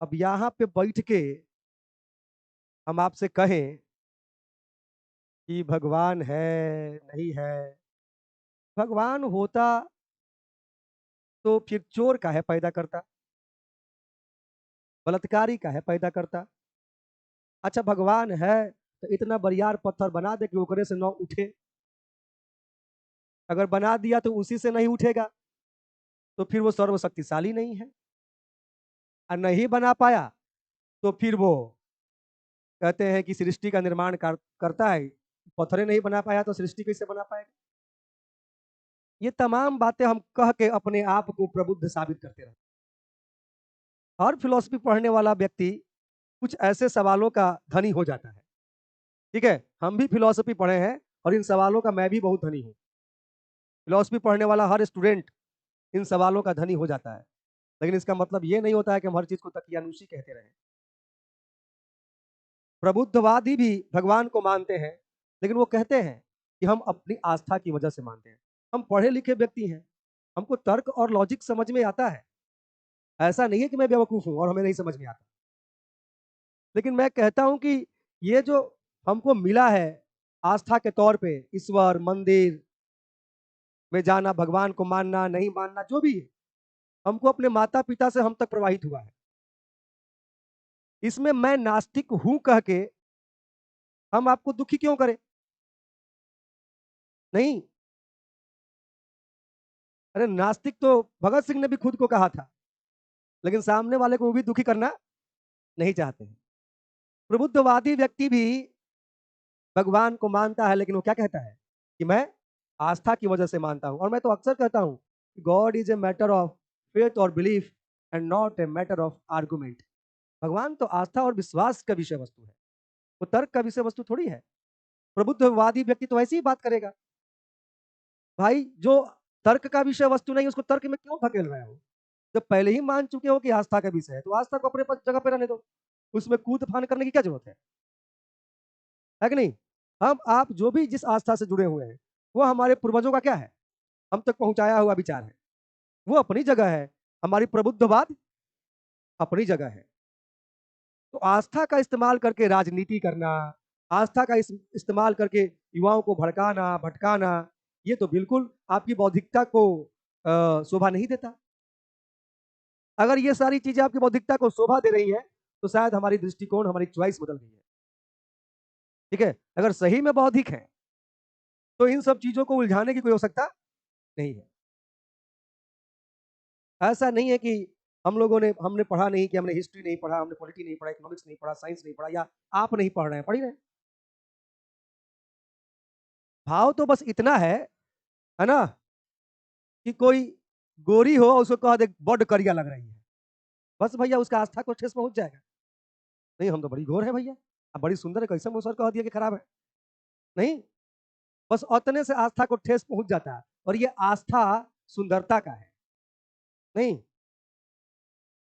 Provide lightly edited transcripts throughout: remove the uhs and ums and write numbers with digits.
अब यहाँ पे बैठ के हम आपसे कहें कि भगवान है, नहीं है। भगवान होता तो फिर चोर काहे पैदा करता, बलात्कारी काहे पैदा करता। अच्छा भगवान है तो इतना बरियार पत्थर बना दे कि ओकरे से न उठे। अगर बना दिया तो उसी से नहीं उठेगा, तो फिर वो सर्वशक्तिशाली नहीं है। और नहीं बना पाया तो फिर वो कहते हैं कि सृष्टि का निर्माण करता है, पत्थरे नहीं बना पाया तो सृष्टि कैसे बना पाएगा। ये तमाम बातें हम कह के अपने आप को प्रबुद्ध साबित करते रहते। हर फिलॉसफी पढ़ने वाला व्यक्ति कुछ ऐसे सवालों का धनी हो जाता है। ठीक है, हम भी फिलॉसफी पढ़े हैं और इन सवालों का मैं भी बहुत धनी हूँ। फिलॉसफी पढ़ने वाला हर स्टूडेंट इन सवालों का धनी हो जाता है, लेकिन इसका मतलब ये नहीं होता है कि हम हर चीज को तकियानुशी कहते रहे। प्रबुद्धवादी भी भगवान को मानते हैं, लेकिन वो कहते हैं कि हम अपनी आस्था की वजह से मानते हैं। हम पढ़े लिखे व्यक्ति हैं, हमको तर्क और लॉजिक समझ में आता है। ऐसा नहीं है कि मैं बेवकूफ हूं और हमें नहीं समझ में आता। लेकिन मैं कहता हूं कि ये जो हमको मिला है आस्था के तौर पे, ईश्वर, मंदिर में जाना, भगवान को मानना नहीं मानना जो भी है, हमको अपने माता पिता से हम तक प्रवाहित हुआ है। इसमें मैं नास्तिक हूं कह के हम आपको दुखी क्यों करें। नहीं, अरे नास्तिक तो भगत सिंह ने भी खुद को कहा था, लेकिन सामने वाले को वो भी दुखी करना नहीं चाहते हैं। प्रबुद्धवादी व्यक्ति भी भगवान को मानता है, लेकिन वो क्या कहता है कि मैं आस्था की वजह से मानता हूं। और मैं तो अक्सर कहता हूं God is a matter of faith और belief and not a matter of argument. भगवान तो आस्था और विश्वास का विषय वस्तु है, वो तर्क का विषय वस्तु थोड़ी है। प्रबुद्धवादी व्यक्ति तो ऐसी ही बात करेगा। भाई जो तर्क का विषय वस्तु नहीं उसको तर्क में क्यों धकेल रहे हो। जब पहले ही मान चुके हो कि आस्था का विषय है तो आस्था को अपने जगह पे रहने दो, उसमें कूद फान करने की क्या जरूरत है कि नहीं। हम आप जो भी जिस आस्था से जुड़े हुए हैं वो हमारे पूर्वजों का क्या है, हम तक पहुंचाया हुआ विचार है, वो अपनी जगह है। हमारी प्रबुद्धवाद अपनी जगह है। तो आस्था का इस्तेमाल करके राजनीति करना, आस्था का इस्तेमाल करके युवाओं को भड़काना भटकाना, ये तो बिल्कुल आपकी बौद्धिकता को शोभा नहीं देता। अगर ये सारी चीजें आपकी बौद्धिकता को शोभा दे रही है तो शायद हमारी दृष्टिकोण, हमारी चॉइस बदल गई है। ठीक है, अगर सही में बौद्धिक है तो इन सब चीजों को उलझाने की कोई आवश्यकता नहीं है। ऐसा नहीं है कि हमने पढ़ा नहीं, कि हमने हिस्ट्री नहीं पढ़ा, हमने पॉलिटी नहीं पढ़ा, इकोनॉमिक्स नहीं पढ़ा, साइंस नहीं पढ़ा, या आप नहीं पढ़ रहे हैं, पढ़ ही रहे हैं। भाव तो बस इतना है ना, कि कोई गोरी हो उसको कह दे बड़ करिया लग रही है, बस भैया उसका आस्था को ठेस पहुंच जाएगा। नहीं हम तो बड़ी गोर है भैया, अब बड़ी सुंदर है, कैसे मुंह सर कह दिया कि खराब है। नहीं, बस उतने से आस्था को ठेस पहुंच जाता है, और ये आस्था सुंदरता का है। नहीं,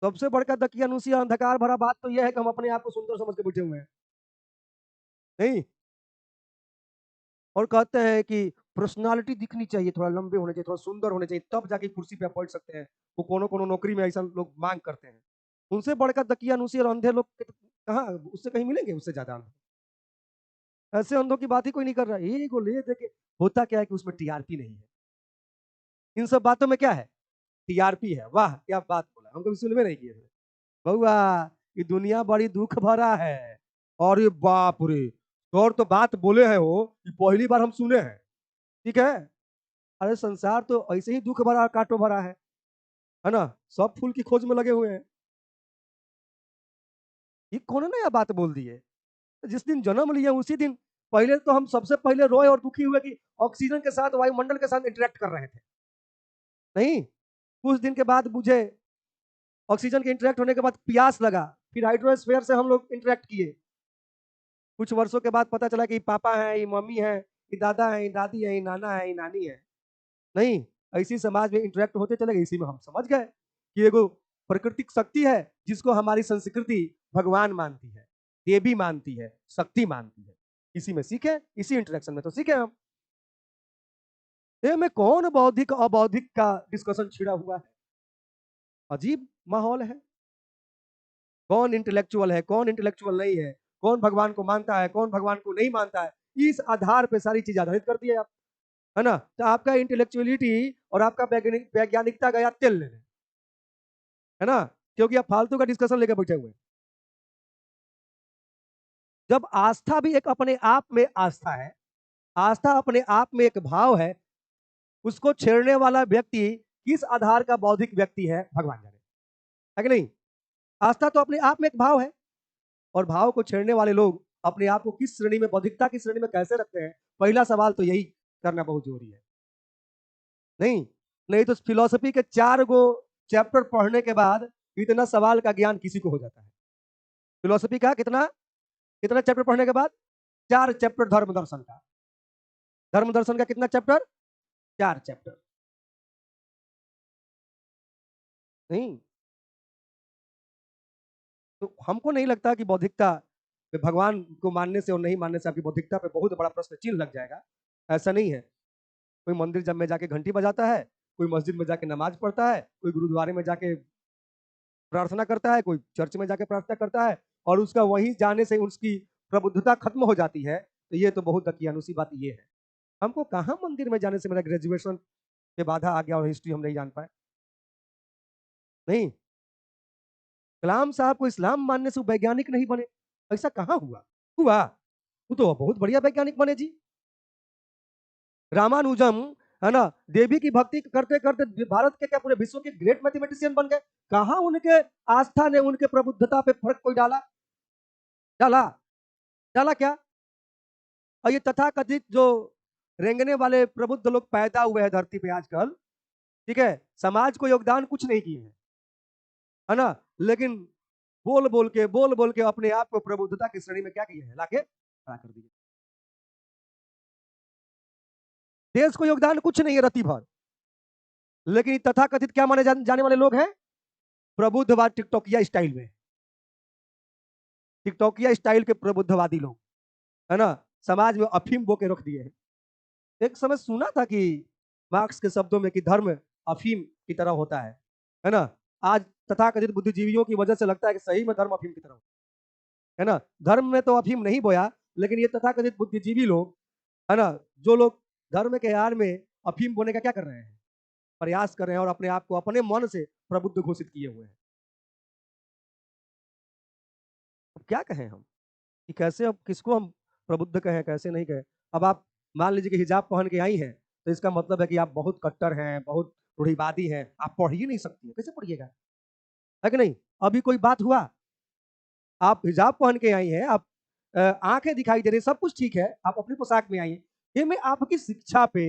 सबसे बड़का दकियानुसी और अंधकार भरा बात तो यह है कि हम अपने आप को सुंदर समझ के बैठे हुए हैं। नहीं, और कहते हैं कि पर्सनालिटी दिखनी चाहिए, थोड़ा लंबे होने चाहिए, थोड़ा सुंदर होने चाहिए, तब जाके कुर्सी पे बैठ सकते हैं। वो कोनो कोनो नौकरी में ऐसा लोग मांग करते हैं। उनसे बढ़कर दकियानुसी और अंधे लोग कहाँ उससे कहीं मिलेंगे, उससे ज्यादा अंधे। ऐसे अंधों की बात ही कोई नहीं कर रहा है। ये को ले देके होता क्या है कि उसमें टीआरपी नहीं है। इन सब बातों में क्या है, टीआरपी है। वाह क्या बात बोला, हम कभी सुनवे नहीं किए थे। बहुआ, ये दुनिया बड़ी दुख भरा है। और ये बाप रे, और तो बात बोले हैं वो कि पहली बार हम सुने हैं। ठीक है, अरे संसार तो ऐसे ही दुख भरा काटो भरा है ना, सब फूल की खोज में लगे हुए हैं। ये कौन है, नया बात बोल दी है। जिस दिन जन्म लिया उसी दिन पहले तो हम सबसे पहले रोए और दुखी हुए कि ऑक्सीजन के साथ, वायुमंडल के साथ इंटरेक्ट कर रहे थे। नहीं, कुछ दिन के बाद बुझे, ऑक्सीजन के इंटरेक्ट होने के बाद प्यास लगा, फिर हाइड्रोस्फीयर से हम लोग इंटरेक्ट किए। कुछ वर्षों के बाद पता चला कि पापा है, ये मम्मी है, ये दादा है, ये दादी है, ये नाना है, ये नानी है। नहीं, ऐसी समाज में इंटरेक्ट होते चले गए। इसी में हम समझ गए कि एगो प्राकृतिक शक्ति है जिसको हमारी संस्कृति भगवान मानती है, देवी मानती है, शक्ति मानती है। इसी में सीखे, इसी इंटरेक्शन में तो सीखे हम। ये में कौन बौद्धिक अबौद्धिक का डिस्कशन छिड़ा हुआ है, अजीब माहौल है। कौन इंटेलेक्चुअल है, कौन इंटेलेक्चुअल नहीं है, कौन भगवान को मानता है, कौन भगवान को नहीं मानता है, इस आधार पे सारी चीज आधारित कर दी है आप, है ना। तो आपका इंटेलेक्चुअलिटी और आपका वैज्ञानिकता गया तेल लेने, है ना, क्योंकि आप फालतू का डिस्कशन लेकर बैठे हुए हैं। जब आस्था भी एक अपने आप में आस्था है, आस्था अपने आप में एक भाव है, उसको छेड़ने वाला व्यक्ति किस आधार का बौद्धिक व्यक्ति है भगवान जाने, है कि नहीं। आस्था तो अपने आप में एक भाव है, और भाव को छेड़ने वाले लोग अपने आप को किस श्रेणी में, बौद्धिकता की श्रेणी में कैसे रखते हैं, पहला सवाल तो यही करना बहुत जरूरी है। नहीं नहीं तो फिलोसफी के 4 गो चैप्टर पढ़ने के बाद इतना सवाल का ज्ञान किसी को हो जाता है। फिलोसफी का कितना कितना चैप्टर पढ़ने के बाद 4 चैप्टर धर्म दर्शन का, धर्म दर्शन का कितना चैप्टर, 4 चैप्टर। नहीं तो हमको नहीं लगता कि बौद्धिकता पे, भगवान को मानने से और नहीं मानने से आपकी बौद्धिकता पे बहुत बड़ा प्रश्न चिन्ह लग जाएगा, ऐसा नहीं है। कोई मंदिर जब में जाके घंटी बजाता है, कोई मस्जिद में जाके नमाज पढ़ता है, कोई गुरुद्वारे में जाके प्रार्थना करता है, कोई चर्च में जाके प्रार्थना करता है, और उसका वहीं जाने से उसकी प्रबुद्धता खत्म हो जाती है, तो ये तो बहुत दकियानुसी बात ये है। हमको कहाँ मंदिर में जाने से मेरा ग्रेजुएशन के बाधा आ गया और हिस्ट्री हम नहीं जान पाए। नहीं, कलाम साहब को इस्लाम मानने से वो वैज्ञानिक नहीं बने, ऐसा कहाँ हुआ, हुआ वो तो बहुत बढ़िया वैज्ञानिक बने जी। रामानुजम, है ना, देवी की भक्ति करते करते भारत के क्या पूरे विश्व के ग्रेट मैथमेटिशियन बन गए। कहाँ उनके आस्था ने उनके प्रबुद्धता पे फर्क कोई डाला, डाला डाला क्या। और ये तथाकथित जो रेंगने वाले प्रबुद्ध लोग पैदा हुए हैं धरती पे आजकल, ठीक है, समाज को योगदान कुछ नहीं किए हैं, है ना, लेकिन बोल बोल के अपने आप को प्रबुद्धता की श्रेणी में क्या किए हैं, लाके खड़ा कर दिए। देश को योगदान कुछ नहीं है रति भर, लेकिन तथाकथित क्या माने जाने वाले लोग हैं, प्रबुद्धवाद टिकटॉकिया स्टाइल में, टिकटॉकिया स्टाइल के प्रबुद्धवादी लोग, है ना, समाज में अफीम बो के रख दिए हैं। एक समय सुना था कि मार्क्स के शब्दों में कि धर्म अफीम की तरह होता है ना। आज तथाकथित बुद्धिजीवियों की वजह से लगता है कि सही में धर्म अफीम की तरह, है ना। धर्म में तो अफीम नहीं बोया, लेकिन ये तथाकथित बुद्धिजीवी लोग, है ना, जो लोग धर्म के आड़ में अफीम बोने का क्या कर रहे हैं, प्रयास कर रहे हैं, और अपने आप को अपने मन से प्रबुद्ध घोषित किए हुए हैं। अब क्या कहें हम कि कैसे, अब किसको हम प्रबुद्ध कहें, कैसे नहीं कहें। अब आप मान लीजिए कि हिजाब पहन के आई हैं, तो इसका मतलब है कि आप बहुत कट्टर हैं, बहुत रूढ़िवादी हैं, आप पढ़ ही नहीं सकती है, कैसे पढ़िएगा, है कि नहीं। अभी कोई बात हुआ, आप हिजाब पहन के आई हैं, आप आंखें दिखाई दे रही, सब कुछ ठीक है, आप अपनी पोशाक में आई हैं, ये में आपकी शिक्षा पे,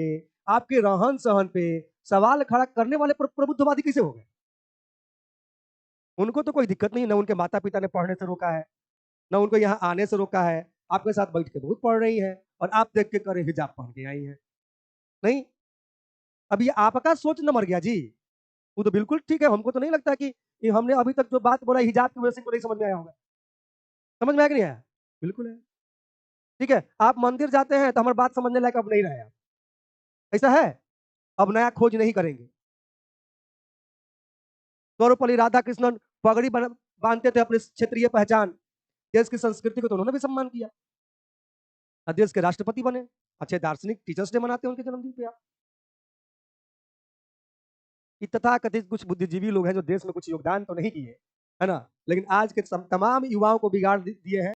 आपके रहन सहन पे सवाल खड़ा करने वाले प्रबुद्धवादी कैसे हो गए। उनको तो कोई दिक्कत नहीं, ना उनके माता पिता ने पढ़ने से रोका है, ना उनको यहाँ आने से रोका है, आपके साथ बैठ के बहुत पढ़ रही है, और आप देख के करे हिजाब पहन के आई है। नहीं, अब ये आपका सोच न मर गया जी, वो तो बिल्कुल ठीक है। हमको तो नहीं लगता कि ये हमने अभी तक जो बात बोला हिजाब की वजह से नहीं समझ में आया होगा, समझ में आया कि नहीं आया, बिल्कुल है। ठीक है, आप मंदिर जाते हैं तो हमारी बात समझने लायक अब नहीं रहे आप, ऐसा है, अब नया खोज नहीं करेंगे। सर्वपल्ली राधाकृष्णन पगड़ी बांधते थे, अपनी क्षेत्रीय पहचान, देश की संस्कृति को तो उन्होंने भी सम्मान किया, और देश के राष्ट्रपति बने, अच्छे दार्शनिक, टीचर्स डे मनाते हैं उनके जन्मदिन पे आप। तथाकथित कुछ बुद्धिजीवी लोग हैं जो देश में कुछ योगदान तो नहीं किए, है ना, लेकिन आज के तमाम युवाओं को बिगाड़ दिए हैं।